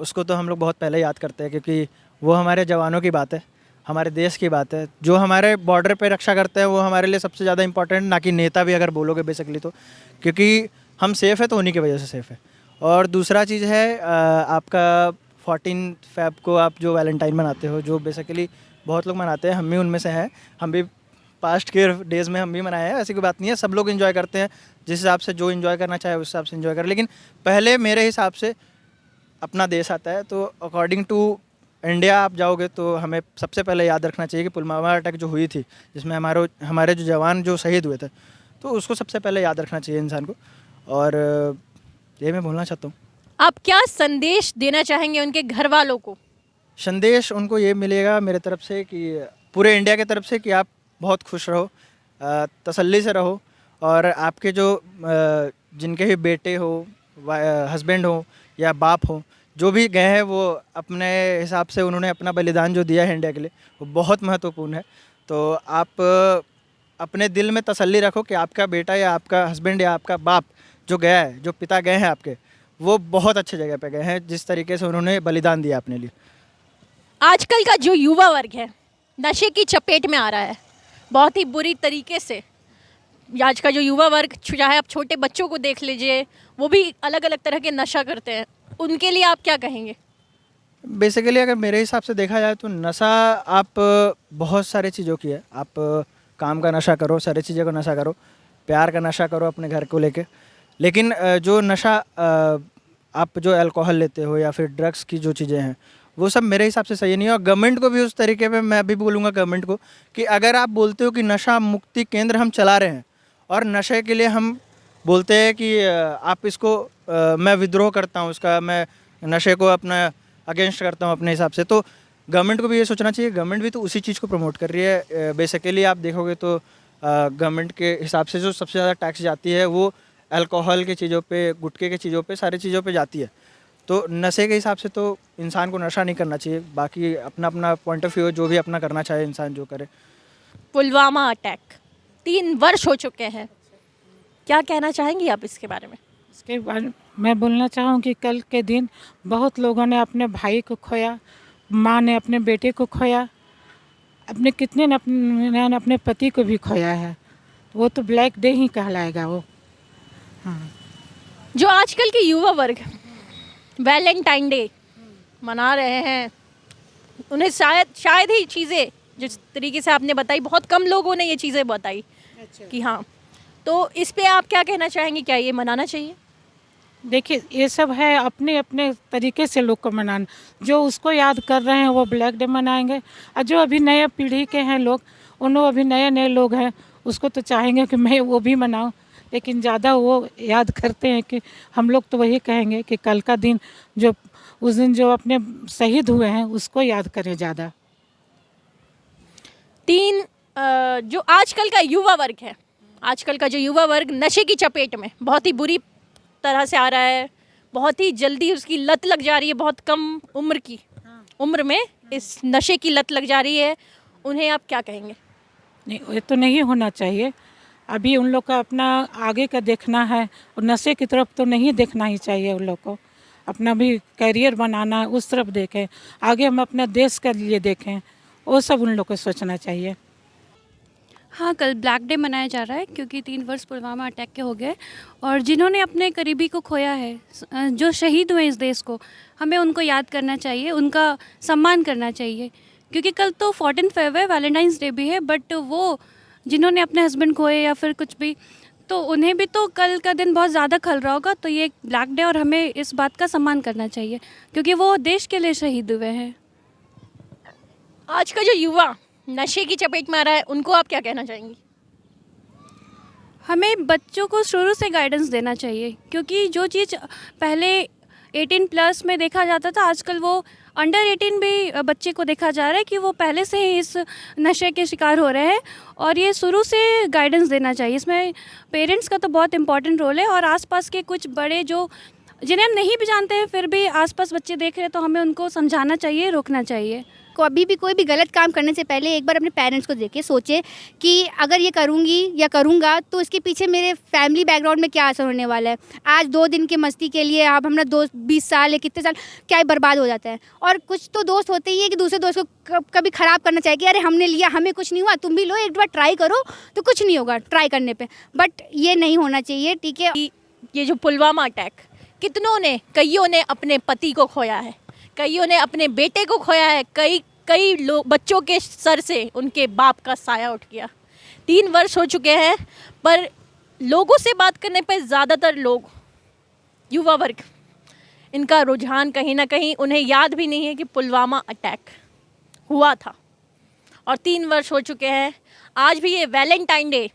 उसको तो हम लोग बहुत पहले याद करते हैं, क्योंकि वो हमारे जवानों की बात है, हमारे देश की बात है। जो हमारे बॉर्डर पे रक्षा करते हैं वो हमारे लिए सबसे ज़्यादा इंपॉर्टेंट, ना कि नेता भी अगर बोलोगे बेसिकली तो, क्योंकि हम सेफ़ है तो उन्हीं की वजह से सेफ़ है। और दूसरा चीज़ है आपका 14 फ़ेब को आप जो वैलेंटाइन मनाते हो, जो बेसिकली बहुत लोग मनाते हैं, हम भी उनमें से हैं। हम भी पास्ट के डेज़ में हम भी मनाए हैं, ऐसी कोई बात नहीं है, सब लोग एंजॉय करते हैं। जिस हिसाब से जो एंजॉय करना चाहे उस हिसाब से एंजॉय करें, लेकिन पहले मेरे हिसाब से अपना देश आता है। तो अकॉर्डिंग टू इंडिया आप जाओगे तो हमें सबसे पहले याद रखना चाहिए कि पुलवामा अटैक जो हुई थी, जिसमें हमारे जो जवान जो शहीद हुए थे, तो उसको सबसे पहले याद रखना चाहिए इंसान को। और ये मैं बोलना चाहता हूँ। आप क्या संदेश देना चाहेंगे उनके घर वालों को? संदेश उनको ये मिलेगा मेरे तरफ से कि पूरे इंडिया की तरफ से कि आप बहुत खुश रहो, तसल्ली से रहो, और आपके जो जिनके भी बेटे हो, हस्बैंड हो या बाप हो, जो भी गए हैं वो अपने हिसाब से उन्होंने अपना बलिदान जो दिया है इंडिया के लिए, वो बहुत महत्वपूर्ण है। तो आप अपने दिल में तसल्ली रखो कि आपका बेटा या आपका हस्बैंड या आपका बाप जो गया है, जो पिता गए हैं आपके, वो बहुत अच्छे जगह पे गए हैं, जिस तरीके से उन्होंने बलिदान दिया अपने लिए। आजकल का जो युवा वर्ग है नशे की चपेट में आ रहा है बहुत ही बुरी तरीके से। आज का जो युवा वर्ग, चाहे आप छोटे बच्चों को देख लीजिए, वो भी अलग अलग तरह के नशा करते हैं। उनके लिए आप क्या कहेंगे? बेसिकली अगर मेरे हिसाब से देखा जाए तो नशा आप बहुत सारे चीज़ों की है। आप काम का नशा करो, सारी चीज़ों का नशा करो, प्यार का नशा करो अपने घर को लेके, लेकिन जो नशा आप जो अल्कोहल लेते हो या फिर ड्रग्स की जो चीज़ें हैं, वो सब मेरे हिसाब से सही नहीं है। और गवर्नमेंट को भी उस तरीके पे मैं भी बोलूँगा गवर्नमेंट को कि अगर आप बोलते हो कि नशा मुक्ति केंद्र हम चला रहे हैं और नशे के लिए हम बोलते हैं कि आप इसको मैं विद्रोह करता हूँ उसका, मैं नशे को अपना अगेंस्ट करता हूँ अपने हिसाब से, तो गवर्नमेंट को भी ये सोचना चाहिए। गवर्नमेंट भी तो उसी चीज़ को प्रमोट कर रही है। बेसिकली आप देखोगे तो गवर्नमेंट के हिसाब से जो सबसे ज़्यादा टैक्स जाती है वो अल्कोहल की चीज़ों पे, गुटखे की चीज़ों पे, सारी चीज़ों पे जाती है। तो नशे के हिसाब से तो इंसान को नशा नहीं करना चाहिए। बाकी अपना अपना पॉइंट ऑफ व्यू, जो भी अपना करना चाहे इंसान जो करे। पुलवामा अटैक 3 वर्ष हो चुके हैं, क्या कहना चाहेंगी आप इसके बारे में? इसके बारे में मैं बोलना चाहूँ कि कल के दिन बहुत लोगों ने अपने भाई को खोया, माँ ने अपने बेटे को खोया, अपने कितने ने अपने पति को भी खोया है। वो तो ब्लैक डे ही कहलाएगा वो। हाँ, जो आजकल के युवा वर्ग वैलेंटाइन डे मना रहे हैं, उन्हें शायद ही चीज़ें जिस तरीके से आपने बताई, बहुत कम लोगों ने ये चीज़ें बताई कि हाँ, तो इस पे आप क्या कहना चाहेंगे? क्या ये मनाना चाहिए? देखिए ये सब है अपने अपने तरीके से लोग को मनाना। जो उसको याद कर रहे हैं वो ब्लैक डे मनाएंगे, और जो अभी नए पीढ़ी के हैं लोग, उन अभी नए नए लोग हैं, उसको तो चाहेंगे कि मैं वो भी मनाऊं। लेकिन ज़्यादा वो याद करते हैं कि हम लोग तो वही कहेंगे कि कल का दिन जो उस दिन जो अपने शहीद हुए हैं उसको याद करें ज़्यादा। जो आजकल का युवा वर्ग है, आजकल का जो युवा वर्ग नशे की चपेट में बहुत ही बुरी तरह से आ रहा है, बहुत ही जल्दी उसकी लत लग जा रही है, बहुत कम उम्र में इस नशे की लत लग जा रही है, उन्हें आप क्या कहेंगे? नहीं, ये तो नहीं होना चाहिए। अभी उन लोग का अपना आगे का देखना है, और नशे की तरफ तो नहीं देखना ही चाहिए। उन लोग को अपना भी करियर बनाना है, उस तरफ देखें, आगे हम अपने देश के लिए देखें, वो सब उन लोग को सोचना चाहिए। हाँ, कल ब्लैक डे मनाया जा रहा है क्योंकि 3 वर्ष पुलवामा अटैक के हो गए, और जिन्होंने अपने करीबी को खोया है, जो शहीद हुए इस देश को, हमें उनको याद करना चाहिए, उनका सम्मान करना चाहिए। क्योंकि कल तो 14 फेब है, वैलेंटाइंस डे भी है, बट वो जिन्होंने अपने हस्बैंड खोए या फिर कुछ भी, तो उन्हें भी तो कल का दिन बहुत ज़्यादा खल रहा होगा। तो ये एक ब्लैक डे, और हमें इस बात का सम्मान करना चाहिए क्योंकि वो देश के लिए शहीद हुए हैं। आज का जो युवा नशे की चपेट में आ रहा है, उनको आप क्या कहना चाहेंगी? हमें बच्चों को शुरू से गाइडेंस देना चाहिए, क्योंकि जो चीज़ पहले 18 प्लस में देखा जाता था, आजकल वो अंडर 18 भी बच्चे को देखा जा रहा है कि वो पहले से ही इस नशे के शिकार हो रहे हैं। और ये शुरू से गाइडेंस देना चाहिए। इसमें पेरेंट्स का तो बहुत इम्पोर्टेंट रोल है, और आसपास के कुछ बड़े जो जिन्हें हम नहीं भी जानते हैं फिर भी आसपास बच्चे देख रहे हैं तो हमें उनको समझाना चाहिए, रोकना चाहिए। को अभी भी कोई भी गलत काम करने से पहले एक बार अपने पेरेंट्स को देखे, सोचे कि अगर ये करूँगी या करूँगा तो इसके पीछे मेरे फैमिली बैकग्राउंड में क्या असर होने वाला है। आज 2 दिन की मस्ती के लिए आप हमारा दोस्त 20 साल या कितने साल क्या ही बर्बाद हो जाता है। और कुछ तो दोस्त होते ही है कि दूसरे दोस्त को कभी ख़राब करना चाहिए कि अरे हमने लिया, हमें कुछ नहीं हुआ, तुम भी लो, एक बार ट्राई करो तो कुछ नहीं होगा ट्राई करने पर। बट ये नहीं होना चाहिए, ठीक है। ये जो पुलवामा अटैक, कईयों ने अपने पति को खोया है, कईयों ने अपने बेटे को खोया है, कई लोग बच्चों के सर से उनके बाप का साया उठ गया। 3 वर्ष हो चुके हैं, पर लोगों से बात करने पर ज़्यादातर लोग, युवा वर्ग, इनका रुझान कहीं ना कहीं उन्हें याद भी नहीं है कि पुलवामा अटैक हुआ था और 3 वर्ष हो चुके हैं। आज भी ये वैलेंटाइन डे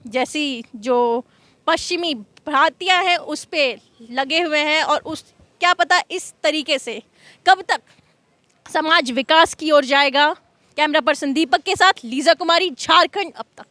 जैसी जो पश्चिमी भ्रांतियाँ हैं उस पे लगे हुए हैं और उस क्या पता इस तरीके से कब तक समाज विकास की ओर जाएगा। कैमरा पर्सन दीपक के साथ लीजा कुमारी, झारखंड अब तक।